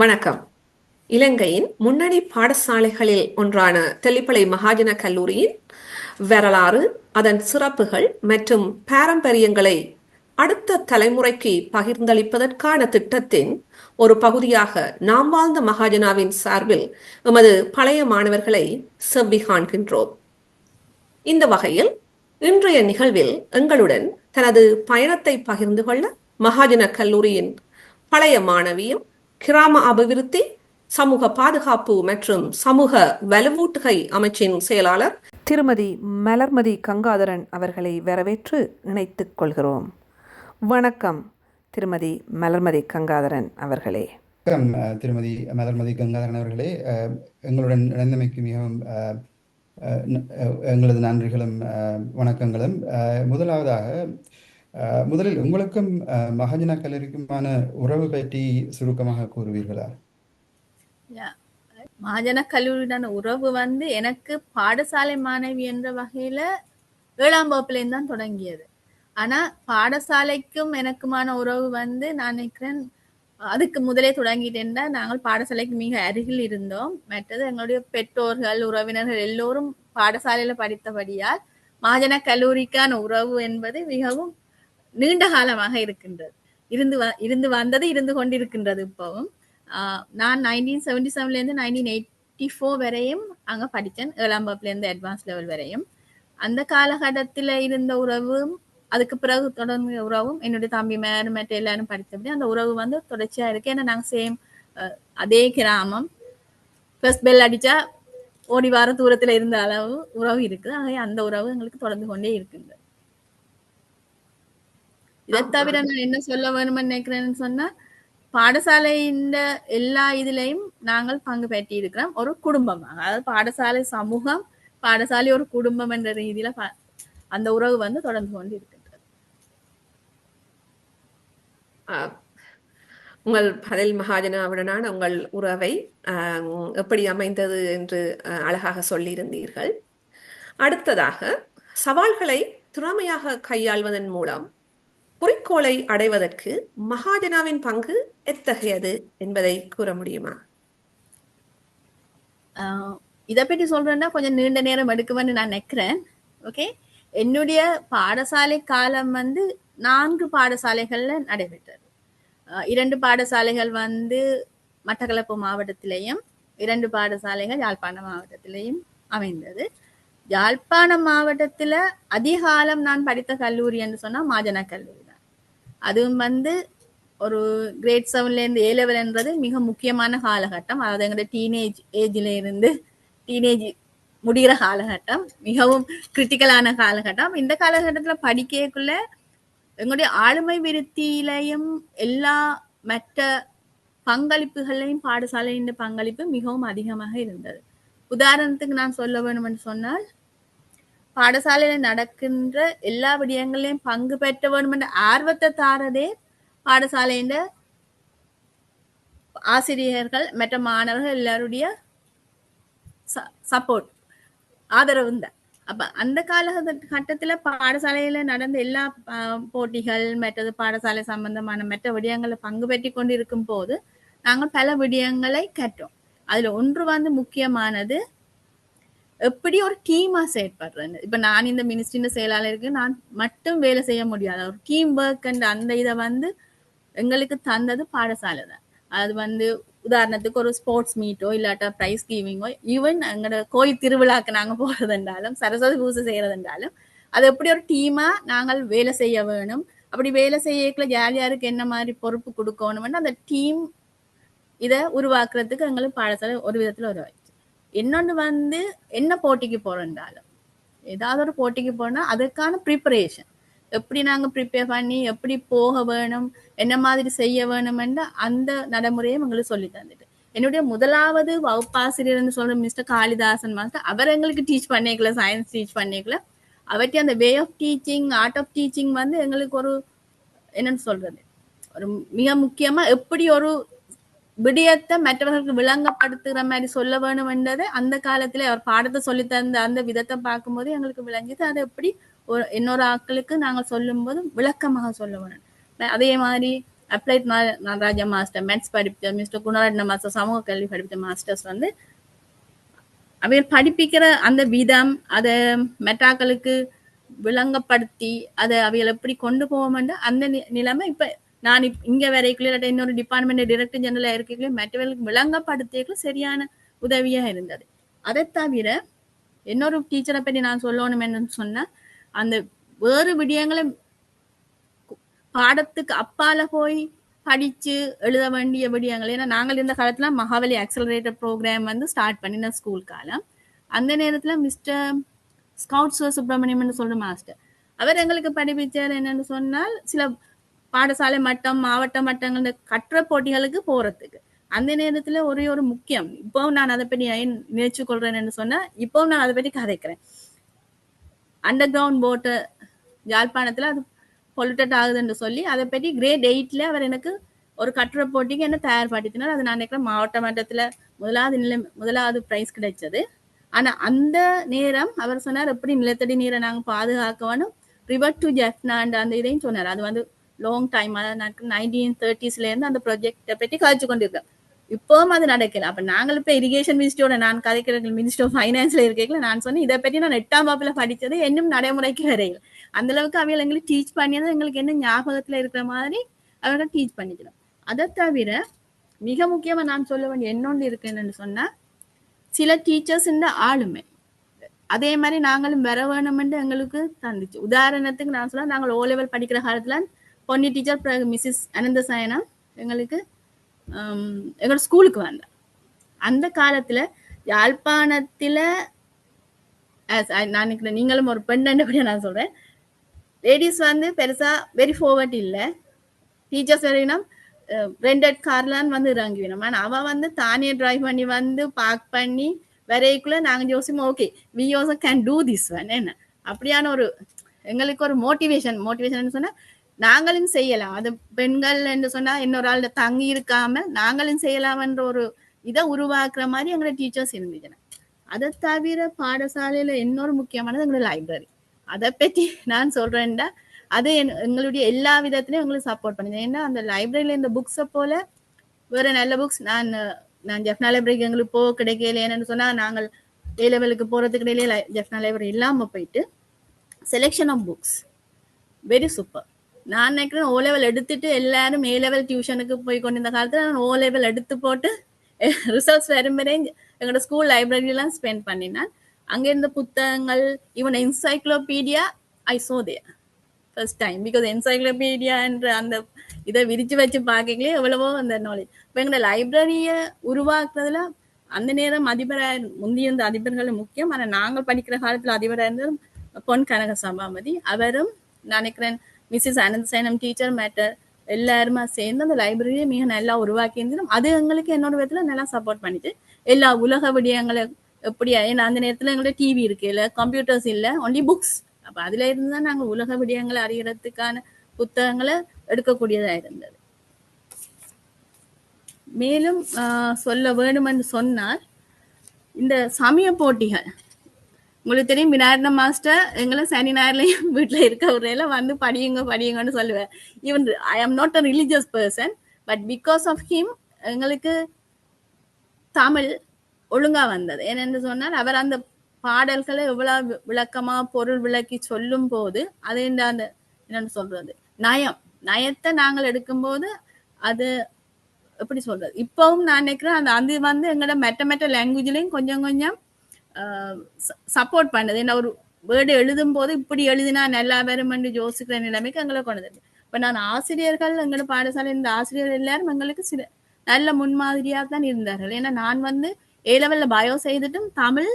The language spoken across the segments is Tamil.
வணக்கம். இலங்கையின் முன்னணி பாடசாலைகளில் ஒன்றான தெல்லிப்பளை மகாஜன கல்லூரியின் வரலாறு, அதன் சிறப்புகள் மற்றும் பாரம்பரியங்களை அடுத்த தலைமுறைக்கு பகிர்ந்தளிப்பதற்கான திட்டத்தின் ஒரு பகுதியாக நாம் வாழ்ந்த மகாஜனாவின் சார்பில் எமது பழைய மாணவர்களை செவ்வி காண்கின்றோம். இந்த வகையில் இன்றைய நிகழ்வில் எங்களுடன் தனது பயணத்தை பகிர்ந்து கொள்ள மகாஜன கல்லூரியின் பழைய மாணவியும் கிராம அபிவிருத்தி, சமூக பாதுகாப்பு மற்றும் சமூக வலுவூட்டுகை அமைச்சின் செயலாளர் திருமதி மலர்மதி கங்காதரன் அவர்களை வரவேற்று இணைத்துக் கொள்கிறோம். வணக்கம் திருமதி மலர்மதி கங்காதரன் அவர்களே. வணக்கம் திருமதி மலர்மதி கங்காதரன் அவர்களே. எங்களுடன் இணைந்தமைக்கு மிகவும் எங்களது நன்றிகளும் வணக்கங்களும். முதலில் உங்களுக்கும் மகாஜன கல்லூரிக்குமான உறவு பற்றி சுருக்கமாக கூறுவீர்களா? மகாஜன கல்லூரியான உறவு எனக்கு பாடசாலை மாணவி என்ற வகையில 7ஆம் வகுப்புலேருந்து தான் தொடங்கியது. ஆனா பாடசாலைக்கும் எனக்குமான உறவு நான் நினைக்கிறேன் அதுக்கு முதலே தொடங்கிட்டேன். நாங்கள் பாடசாலைக்கு மிக அருகில் இருந்தோம். மற்றது எங்களுடைய பெற்றோர்கள், உறவினர்கள் எல்லோரும் பாடசாலையில படித்தபடியால் மகாஜன கல்லூரிக்கான உறவு என்பது மிகவும் நீண்ட காலமாக இருக்கின்றது. இருந்து கொண்டிருக்கின்றது. இப்பவும் நான் 1977 1984 வரையும் அங்க படித்தேன். 7ஆம் வகுப்புலேருந்து அட்வான்ஸ் லெவல் வரையும். அந்த காலகட்டத்தில் இருந்த உறவும் அதுக்கு பிறகு தொடர்ந்த உறவும் என்னுடைய தம்பி மற்ற எல்லாரும் படித்தபடி அந்த உறவு தொடர்ச்சியா இருக்கு. ஏன்னா நாங்கள் சேம் அதே கிராமம், ஃபர்ஸ்ட் பெல் அடிச்சா ஓடி வார தூரத்துல இருந்த அளவு உறவு இருக்குது. ஆகவே அந்த உறவு எங்களுக்கு தொடர்ந்து கொண்டே இருக்கின்றது. இதை தவிர நான் என்ன சொல்ல வேணும்னு நினைக்கிறேன்னு சொன்னா, பாடசாலையின் எல்லா இதுலையும் நாங்கள் பங்கு பெற்றி இருக்கிறோம். ஒரு குடும்பமாக, அதாவது பாடசாலை சமூகம், பாடசாலை ஒரு குடும்பம் என்ற ரீதியில அந்த உறவு தொடர்ந்து கொண்டு இருக்கின்றது. உங்கள் பதில் மகாஜனாவுடனான உங்கள் உறவை எப்படி அமைந்தது என்று அழகாக சொல்லியிருந்தீர்கள். அடுத்ததாக, சவால்களை திறமையாக கையாள்வதன் மூலம் குறிக்கோளை அடைவதற்கு மகாஜனாவின் பங்கு எத்தகையது என்பதை கூற முடியுமா? இதை பற்றி சொல்றேன்னா கொஞ்சம் நீண்ட நேரம் எடுக்குமென்னு நான் நினைக்கிறேன். ஓகே, என்னுடைய பாடசாலை காலம் 4 பாடசாலைகள்ல நடைபெற்றது. 2 பாடசாலைகள் மட்டக்களப்பு மாவட்டத்திலேயும் 2 பாடசாலைகள் யாழ்ப்பாணம் மாவட்டத்திலேயும் அமைந்தது. யாழ்ப்பாணம் மாவட்டத்துல அதிகாலம் நான் படித்த கல்லூரி என்று சொன்னா மகாஜன கல்லூரி தான். அதுவும் ஒரு கிரேட் 7லேருந்து A level என்றது மிக முக்கியமான காலகட்டம். அதாவது எங்களுடைய டீனேஜ் ஏஜ்ல இருந்து டீனேஜ் முடிகிற காலகட்டம், மிகவும் கிரிட்டிக்கலான காலகட்டம். இந்த காலகட்டத்துல படிக்கக்குள்ள எங்களுடைய ஆளுமை விருத்தியிலையும் எல்லா மற்ற பங்களிப்புகளையும் பாடசாலையின் பங்களிப்பு மிகவும் அதிகமாக இருந்தது. உதாரணத்துக்கு நான் சொல்ல வேணும் என்று சொன்னால், பாடசாலையில நடக்கின்ற எல்லா விடயங்களையும் பங்கு பெற்ற வேணும் என்ற ஆர்வத்தை தாரதே பாடசாலையின் ஆசிரியர்கள் மற்ற மாணவர்கள் எல்லாருடைய சப்போர்ட், ஆதரவு தான். அப்ப அந்த காலகட்டத்துல பாடசாலையில நடந்த எல்லா போட்டிகள், மற்றது பாடசாலை சம்பந்தமான மற்ற விடயங்களை பங்கு பெற்றி கொண்டு இருக்கும் போது நாங்கள் பல விடயங்களை கற்றோம். அதுல ஒன்று முக்கியமானது எப்படி ஒரு டீமா செயற்படுறது. இப்ப நான் இந்த மினிஸ்ட்ரியின் செயலாளருக்கு நான் மட்டும் வேலை செய்ய முடியாது. ஒரு டீம் ஒர்க் அந்த இதை எங்களுக்கு தந்தது பாடசாலை தான். அது உதாரணத்துக்கு ஒரு ஸ்போர்ட்ஸ் மீட்டோ இல்லாட்டா பிரைஸ் கிவிங்கோ, ஈவன் எங்களோட கோயில் திருவிழாக்கு நாங்கள் போறதுன்றாலும், சரஸ்வதி பூஜை செய்யறதுன்றாலும், அது எப்படி ஒரு டீமா நாங்கள் வேலை செய்ய வேணும். அப்படி வேலை செய்யக்குள்ள யார் யாருக்கு என்ன மாதிரி பொறுப்பு கொடுக்கணும்னு அந்த டீம் இதை உருவாக்குறதுக்கு எங்களுக்கு பாடசாலை ஒரு விதத்துல உருவாச்சு. இன்னொன்று என்ன போட்டிக்கு போறோம்னாலும், ஏதாவது ஒரு போட்டிக்கு போனா அதுக்கான ப்ரிப்பரேஷன் எப்படி நாங்க ப்ரிப்பேர் பண்ணி எப்படி போக வேணும், என்ன மாதிரி செய்ய வேணும் என்ற அந்த நடைமுறையை எங்களுக்கு சொல்லி தந்துட்டு, என்னுடைய முதலாவது வகுப்பாசிரியர்னு சொல்ற மிஸ்டர் காளிதாசன் மாஸ்டர், அவர் எங்களுக்கு டீச் பண்ணிக்கல, சயின்ஸ் டீச் பண்ணிக்கல. அவற்றை அந்த way of teaching, art of teaching எங்களுக்கு ஒரு என்னன்னு சொல்றது, ஒரு மிக முக்கியமா எப்படி ஒரு விடயத்தை மற்றவர்களுக்கு விளங்கப்படுத்துகிற மாதிரி சொல்ல வேணும் என்றது அந்த காலத்துல அவர் பாடத்தை சொல்லி தந்த அந்த விதத்தை பார்க்கும்போது எங்களுக்கு விளங்கிது. அதை எப்படி இன்னொரு ஆட்களுக்கு நாங்கள் சொல்லும் போது விளக்கமாக சொல்ல வேணும். அதே மாதிரி அப்ளைட் நடராஜா மாஸ்டர் மேத்ஸ் படித்த மிஸ்டர் குணரட்ன மாஸ்டர் சமூக கல்வி படித்த மாஸ்டர்ஸ் வந்து அவைகள் படிப்பிக்கிற அந்த விதம் அதை மெட்டாக்களுக்கு விளங்கப்படுத்தி அதை அவைகள் எப்படி கொண்டு போவோம்னு அந்த நிலைமை இப்ப நான் இங்க வரைக்குள்ள இன்னொரு டிபார்ட்மெண்ட் டைரக்டர் ஜெனரலா இருக்கக்குள்ள மற்றவர்களுக்கு விளங்கப்படுத்தியது சரியான உதவியா இருந்தது. அதை தவிர இன்னொரு டீச்சரை பற்றி நான் சொல்லணும் என்னன்னு சொன்னா அந்த வேறு விடயங்களை பாடத்துக்கு அப்பால போய் படிச்சு எழுத வேண்டிய விடயங்கள். ஏன்னா நாங்கள் இந்த காலத்துல மகாவலி ஆக்சலரேட்டர் ப்ரோக்ராம் வந்து ஸ்டார்ட் பண்ணின ஸ்கூல் காலம். அந்த நேரத்துல மிஸ்டர் ஸ்கவுட் சுப்பிரமணியம் சொல்ற மாஸ்டர் அவர் எங்களுக்கு படிப்பிச்சார் என்னன்னு சொன்னால் சில பாடசாலை மட்டம் மாவட்ட மட்டங்கள் கற்ற போட்டிகளுக்கு போறதுக்கு. அந்த நேரத்துல ஒரே ஒரு முக்கியம், இப்பவும் நான் அதை பற்றி நினைச்சு கொள்றேன்னு சொன்னா இப்பவும் நான் அதை பற்றி கதைக்கிறேன். அண்டர் கிரவுண்ட் போட்டு யாழ்ப்பாணத்துல அது பொலிட்டட் ஆகுதுன்னு சொல்லி அதை பற்றி கிரேட் 8ல அவர் எனக்கு ஒரு கட்டுரை போட்டிக்கு என்ன தயார்படுத்தினார். அது நான் நினைக்கிறேன் மாவட்ட மட்டத்துல முதலாவது பிரைஸ் கிடைச்சது. ஆனா அந்த நேரம் அவர் சொன்னார் எப்படி நிலத்தடி நீரை நாங்க பாதுகாக்க வேணும், ரிவர் டு ஜெஃப்னா அந்த இதையும் சொன்னார். அது வந்து லாங் டைம் 1930s இருந்து அந்த ப்ராஜெக்டை பற்றி கதைச்சு கொண்டிருக்கேன். இப்பவும் அது நடக்கல. அப்ப நாங்கள் இப்ப இரிகேஷன் மினிஸ்டரோட நான் கதைக்கிற மினிஸ்டர் ஆஃப் ஃபைனான்ஸ்ல இருக்கல நான் சொன்னேன் இதை பற்றி நான் 8ஆம் வகுப்புல படிச்சது இன்னும் நடைமுறைக்கு வரையில் அந்த அளவுக்கு அவையில் எங்களுக்கு டீச் பண்ணியது எங்களுக்கு என்ன ஞாபகத்துல இருக்கிற மாதிரி அவர்கள் டீச் பண்ணிக்கணும். அதை தவிர மிக முக்கியமா நான் சொல்ல வேண்டிய என்னொன்று இருக்கு என்னன்னு சொன்னா சில டீச்சர்ஸ் இந்த ஆளுமை அதே மாதிரி நாங்களும் வர வேணும்னு எங்களுக்கு தந்துச்சு. உதாரணத்துக்கு நான் சொல்ல நாங்கள் O level படிக்கிற காலத்துல பொன்னி டீச்சர் மிஸ்ஸஸ் அனந்த சாயனா எங்களுக்கு எங்களோட ஸ்கூலுக்கு வந்தேன். அந்த காலத்துல யாழ்ப்பாணத்துல நான் நீங்களும் ஒரு பெண்ணபடியா நான் சொல்றேன், லேடிஸ் வந்து பெருசா வெரி ஃபார்வர்ட் இல்ல, டீச்சர்ஸ் வரையினம் ரெண்டட் கார்லான்னு வந்து இறங்கி வேணும். ஆனா அவ வந்து தானே டிரைவ் பண்ணி வந்து பார்க் பண்ணி வரைக்குள்ள நாங்க யோசிப்போம் okay we also can do this one. என்ன அப்படியான ஒரு எங்களுக்கு ஒரு மோட்டிவேஷன் சொன்னா நாங்களும் செய்யலாம், அது பெண்கள் என்று சொன்னா இன்னொரு ஆள் தங்கி இருக்காம நாங்களும் செய்யலாம் என்ற ஒரு இதை உருவாக்குற மாதிரி எங்களோட டீச்சர்ஸ் இருந்துச்சுன்னா. அதை தவிர பாடசாலையில இன்னொரு முக்கியமானது எங்களோட லைப்ரரி. அதை பற்றி நான் சொல்றேன்டா அது எங்களுடைய எல்லா விதத்திலையும் எங்களுக்கு சப்போர்ட் பண்ணுது. ஏன்னா அந்த லைப்ரரியில இந்த புக்ஸை போல வேற நல்ல புக்ஸ் நான் ஜெஃப்னா லைப்ரரிக்கு எங்களுக்கு போக கிடைக்கல. என்னன்னு சொன்னா நாங்கள் A லெவலுக்கு போறதுக்கு இடையிலே ஜெஃப்னா லைப்ரரி இல்லாம போயிட்டு selection of books very super. நான் நினைக்கிறேன் O level எடுத்துட்டு எல்லாரும் A level டியூஷனுக்கு போய் கொண்டிருந்த காலத்துல நான் O level எடுத்து போட்டு ரிசல்ட்ஸ் வரும் வரை எங்களோட ஸ்கூல் லைப்ரரியெல்லாம் ஸ்பெண்ட் பண்ணினேன். அங்க இருந்த புத்தகங்கள் even encyclopedia I saw there first time because encyclopedia என்ற அந்த இதை விரிச்சு வச்சு பார்க்கலே எவ்வளவோ அந்த நாலேஜ். இப்போ எங்களோட லைப்ரரியை உருவாக்குறதுல அந்த நேரம் அதிபராக முந்தியிருந்த அதிபர்கள் முக்கியம். ஆனால் நாங்கள் படிக்கிற காலத்துல அதிபராக இருந்தது பொன் கனக சபாபதி. அவரும் நினைக்கிறேன் மிஸ்ஸஸ் அனந்த சைனம் டீச்சர் மேட்டர் எல்லாருமா சேர்ந்து அந்த லைப்ரரியை மிக நல்லா உருவாக்கி இருந்தோம். அது எங்களுக்கு என்னோட விதத்துல நல்லா சப்போர்ட் பண்ணிட்டு எல்லா உலக விடயங்களை எப்படி, ஏன்னா அந்த நேரத்துல எங்கள்ட்ட டிவி இருக்கு இல்ல, கம்ப்யூட்டர்ஸ் இல்ல, ஒன்லி புக்ஸ். அப்ப அதுல இருந்துதான் நாங்க உலக விடயங்களை அறியறதுக்கான புத்தகங்களை எடுக்கக்கூடியதா இருந்தது. மேலும் சொல்ல வேண்டும் என்று சொன்னால் இந்த சமய போட்டிகள் உங்களுக்கு தெரியும். விநாயகன மாஸ்டர் எங்களை சனி ஞாயிறுலையும் வீட்டுல இருக்க உரையில வந்து படியுங்கன்னு சொல்லுவேன். Even I am not a religious person, but because of him எங்களுக்கு தமிழ் ஒழுங்கா வந்தது. ஏனென்று சொன்னால் அவர் அந்த பாடல்களை எவ்வளவு விளக்கமா பொருள் விளக்கி சொல்லும் போது அது அந்த என்னன்னு சொல்றது நயத்தை நாங்கள் எடுக்கும்போது அது எப்படி சொல்றது இப்பவும் நான் நினைக்கிறேன் அது வந்து எங்களோட மெட்ட லாங்குவேஜ்லயும் கொஞ்சம் சப்போர்ட் பண்ணுது. என்ன ஒரு வேர்டு எழுதும் போது இப்படி எழுதினா நல்லா வரும்னு யோசிக்கிற நிலைமைக்கு எங்களை கொண்டு. இப்ப நான் ஆசிரியர்கள் எங்களோட பாடசாலை இந்த ஆசிரியர்கள் எல்லாரும் எங்களுக்கு சில நல்ல முன்மாதிரியாக தான் இருந்தார்கள். ஏன்னா நான் வந்து A லெவல்ல பயோ செய்துட்டும் தமிழ்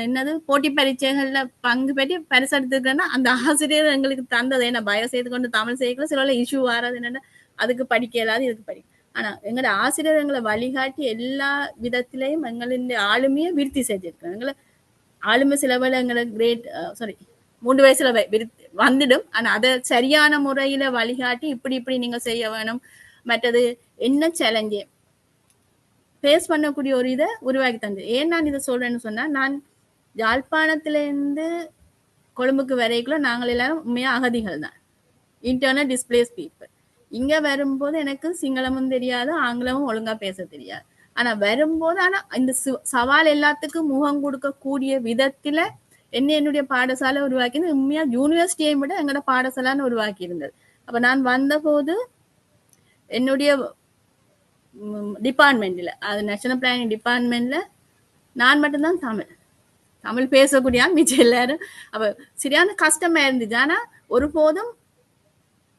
என்னது போட்டி பரீட்சைகள்ல பங்கு பெற்று பரிசு எடுத்துக்கிறேன்னா அந்த ஆசிரியர் எங்களுக்கு தந்தது. ஏன்னா பயோ செய்து கொண்டு தமிழ் செய்யல சில இஷ்யூ வராது, என்னன்னா அதுக்கு படிக்க இயலாது இதுக்கு படிக்க. ஆனா எங்களோட ஆசிரியர் எங்களை வழிகாட்டி எல்லா விதத்திலையும் எங்களுடைய ஆளுமையை விருத்தி செஞ்சிருக்கிறோம். எங்களை ஆளுமை சிலவேளை எங்களை கிரேட் 3 வயசுல வந்துடும். ஆனா அதை சரியான முறையில வழிகாட்டி இப்படி நீங்க செய்ய வேணும், மற்றது என்ன சேலஞ்சு ஃபேஸ் பண்ணக்கூடிய ஒரு இதை உருவாக்கி தந்தது. ஏன் நான் இதை சொல்றேன்னு சொன்னா, நான் யாழ்ப்பாணத்துல இருந்து கொழும்புக்கு வரைக்குள்ள நாங்கள் எல்லாரும் உண்மையா அகதிகள் தான், இன்டர்னல் டிஸ்பிளேஸ் பீப்புள். இங்க வரும்போது எனக்கு சிங்களமும் தெரியாது, ஆங்கிலமும் ஒழுங்கா பேச தெரியாது. ஆனா வரும்போது இந்த சவால் எல்லாத்துக்கும் முகம் கொடுக்கக்கூடிய விதத்துல என்னுடைய பாடசாலை உருவாக்கினது உண்மையா யூனிவர்சிட்டியை விட எங்களோட பாடசாலைன்னு உருவாக்கி இருந்தது. அப்ப நான் வந்த போது என்னுடைய டிபார்ட்மெண்ட்ல, அது நேஷனல் பிளானிங் டிபார்ட்மெண்ட்ல நான் மட்டும்தான் தமிழ் பேசக்கூடிய மிச்சம் எல்லாரும். அப்ப சரியான கஷ்டமா இருந்துச்சு. ஆனா ஒருபோதும்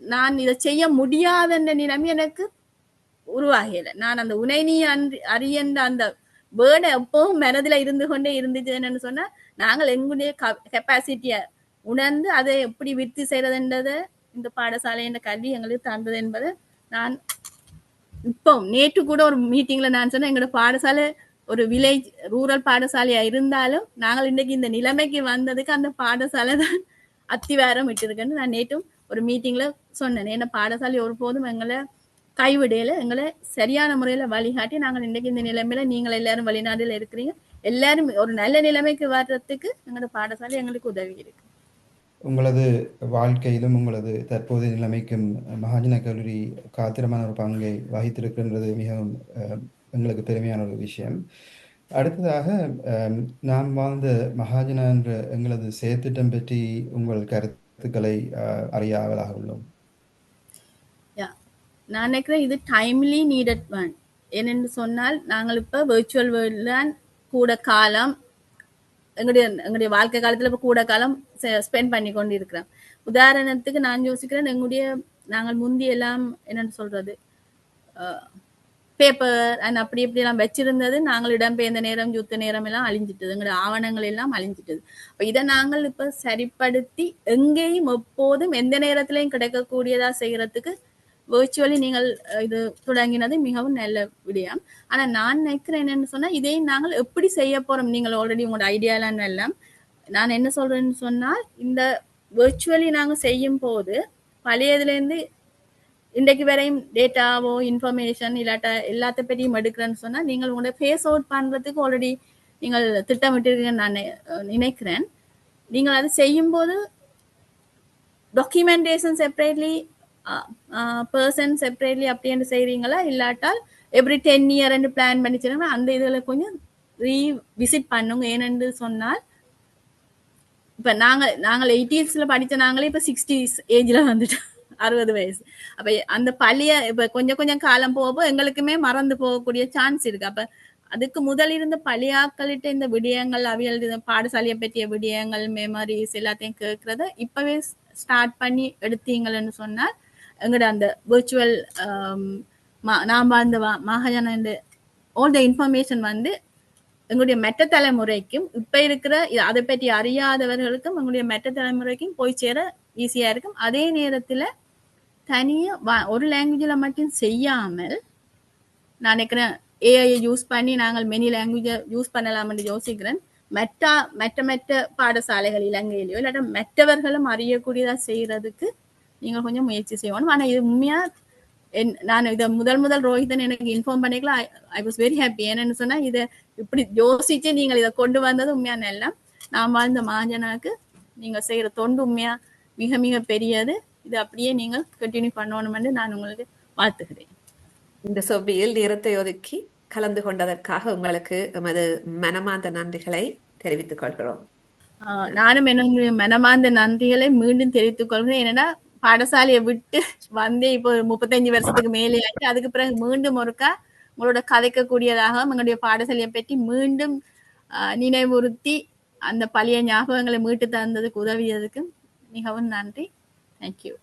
நான் இதை செய்ய முடியாத நிலைமை எனக்கு உருவாகல. நான் அந்த உனை நீ அறியன்ற அந்த வேர்டை எப்பவும் மனதில் இருந்து கொண்டே இருந்துச்சு. என்னன்னு சொன்னா, நாங்கள் எங்களுடைய கெப்பாசிட்டிய உணர்ந்து அதை எப்படி விருத்தி செய்யறதுன்றதை இந்த பாடசாலையின் கல்வி எங்களுக்கு தந்தது என்பதை நான் இப்போ நேற்று கூட ஒரு மீட்டிங்ல நான் சொன்னேன், எங்களோட பாடசாலை ஒரு வில்லேஜ் ரூரல் பாடசாலையா இருந்தாலும் நாங்கள் இன்னைக்கு இந்த நிலைமைக்கு வந்ததுக்கு அந்த பாடசாலை தான் அத்திவாரம் விட்டுருக்குன்னு நான் நேற்றும் ஒரு மீட்டிங்ல சொன்னேன். ஏன்னா பாடசாலை ஒருபோதும் எங்களை கைவிடையில எங்களை சரியான முறையில வழிகாட்டி நாங்கள் இன்னைக்கு இந்த நிலைமையில நீங்கள் எல்லாரும் வெளிநாடுல இருக்கிறீங்க, எல்லாரும் ஒரு நல்ல நிலைமைக்கு வர்றதுக்கு எங்களோட பாடசாலை எங்களுக்கு உதவி இருக்கு. உங்களது வாழ்க்கையிலும் உங்களது தற்போதைய நிலைமைக்கும் மகாஜன கல்லூரி காத்திரமான ஒரு பங்கை வகித்திருக்கின்றது மிகவும் எங்களுக்கு பெருமையான ஒரு விஷயம். அடுத்ததாக நாம் வாழ்ந்த மகாஜனா என்ற எங்களது செயற்திட்டம் பற்றி உங்கள் கருத்துக்களை அறியாவதாக உள்ளோம். நான் நினைக்கிறேன் இது டைம்லி நீடட் ஒன். ஏனென்று சொன்னால் நாங்கள் இப்ப வெர்ச்சுவல் வேர்ல்ட்ல கூட காலம் எங்களுடைய வாழ்க்கை காலத்துல இப்ப கூட காலம் ஸ்பெண்ட் பண்ணி கொண்டு இருக்கிறோம். உதாரணத்துக்கு நான் யோசிக்கிறேன், நாங்கள் முந்தி எல்லாம் என்னன்னு சொல்றது பேப்பர் அண்ட் அப்படி இப்படி எல்லாம் வச்சிருந்தது, நாங்கள் இடம்பெயர்ந்த நேரம் யுத்த நேரம் எல்லாம் அழிஞ்சிட்டது, எங்களுடைய ஆவணங்கள் எல்லாம் அழிஞ்சிட்டது. இதை நாங்கள் இப்ப சரிப்படுத்தி எங்கேயும் எப்போதும் எந்த நேரத்திலையும் கிடைக்கக்கூடியதா செய்யறதுக்கு வெர்ச்சுவலி நீங்கள் இது தொடங்கினது மிகவும் நல்ல விடயம். ஆனா நான் நினைக்கிறேன் என்னன்னு சொன்னா, இதை நாங்கள் எப்படி செய்ய போறோம், நீங்கள் ஆல்ரெடி உங்களோட ஐடியாலாம் எல்லாம் நான் என்ன சொல்றேன்னு சொன்னால், இந்த வெர்ச்சுவலி நாங்க செய்யும் போது பழையதுல இருந்து இன்றைக்கு வரையும் டேட்டாவோ இன்ஃபர்மேஷன் இல்லாட்டா எல்லாத்த பற்றியும் எடுக்கிறேன்னு சொன்னா, நீங்கள் உங்களோட ஃபேஸ் அவுட் பண்றதுக்கு ஆல்ரெடி நீங்கள் திட்டமிட்டிருக்கீங்கன்னு நான் நினைக்கிறேன். நீங்கள் அது செய்யும் போது டாக்குமெண்டேஷன் செப்பரேட்லி பர்சன் செப்பரேட்லி அப்படின்னு செய்றீங்களா, இல்லாட்டால் எவ்ரி 10 year பிளான் பண்ணிச்சுன்னா அந்த இதுல கொஞ்சம் ரீவிசிட் பண்ணுங்க. ஏனென்று சொன்னால் இப்ப நாங்கள் 80s படிச்ச நாங்களே இப்ப 60s ஏஜ்ல வந்துட்டோம், 60 வயசு. அப்ப அந்த பழைய இப்ப கொஞ்சம் கொஞ்சம் காலம் போக எங்களுக்குமே மறந்து போகக்கூடிய சான்ஸ் இருக்கு. அப்ப அதுக்கு முதல் இருந்த பழையாக்களிட்ட இந்த விடயங்கள், அவியல் பாடசாலையை பற்றிய விடயங்கள், மெமரிஸ் எல்லாத்தையும் கேட்கறத இப்பவே ஸ்டார்ட் பண்ணி எடுத்தீங்கன்னு சொன்னால் எங்களோட அந்த விர்ச்சுவல் நாம் அந்த மகாஜன ஆல் த இன்ஃபர்மேஷன் வந்து எங்களுடைய மெட்ட தலைமுறைக்கும் இப்ப இருக்கிற அதை பற்றி அறியாதவர்களுக்கும் எங்களுடைய மெட்ட தலைமுறைக்கும் போய் சேர ஈஸியா இருக்கும். அதே நேரத்துல தனியா ஒரு லாங்குவேஜ்ல மட்டும் செய்யாமல் நான் நினைக்கிறேன் ஏஐ யூஸ் பண்ணி நாங்கள் மெனி லாங்குவேஜை யூஸ் பண்ணலாம்னு யோசிக்கிறேன். மெட்ட பாடசாலைகள் இலங்கையிலையோ இல்லாட்ட மற்றவர்களும் அறியக்கூடியதா செய்யறதுக்கு நீங்கள் கொஞ்சம் முயற்சி செய்யணும். ஆனா இது உண்மையா நான் இதை முதல் ரோஹிதன் எனக்கு இன்ஃபார்ம் பண்ணிக்கலாம். I was very happy. ஏன்னு சொன்னா இதை இப்படி யோசிச்சு நீங்கள் இதை கொண்டு வந்தது உண்மையா நல்லா. நான் வாழ்ந்த மகாஜனாக்கு நீங்க செய்யற தொண்டு உண்மையா மிக மிக பெரியது. இது அப்படியே நீங்கள் கண்டினியூ பண்ணணும்னு நான் உங்களுக்கு வாழ்த்துகிறேன். இந்த செவ்வியில் நேரத்தை ஒதுக்கி கலந்து கொண்டதற்காக உங்களுக்கு எமது மனமார்ந்த நன்றிகளை தெரிவித்துக் கொள்கிறோம். நானும் என்னுடைய மனமார்ந்த நன்றிகளை மீண்டும் தெரிவித்துக் கொள்கிறேன். ஏன்னா பாடசாலையை விட்டு வந்தே இப்போ 35 வருஷத்துக்கு மேலே ஆச்சு. அதுக்கு பிறகு மீண்டும் ஒருக்கா உங்களோட கதைக்கக்கூடியதாக எங்களுடைய பாடசாலையை பற்றி மீண்டும் நினைவுறுத்தி அந்த பழைய ஞாபகங்களை மீட்டு தந்ததுக்கு உதவியதுக்கு மிகவும் நன்றி. தேங்க்யூ.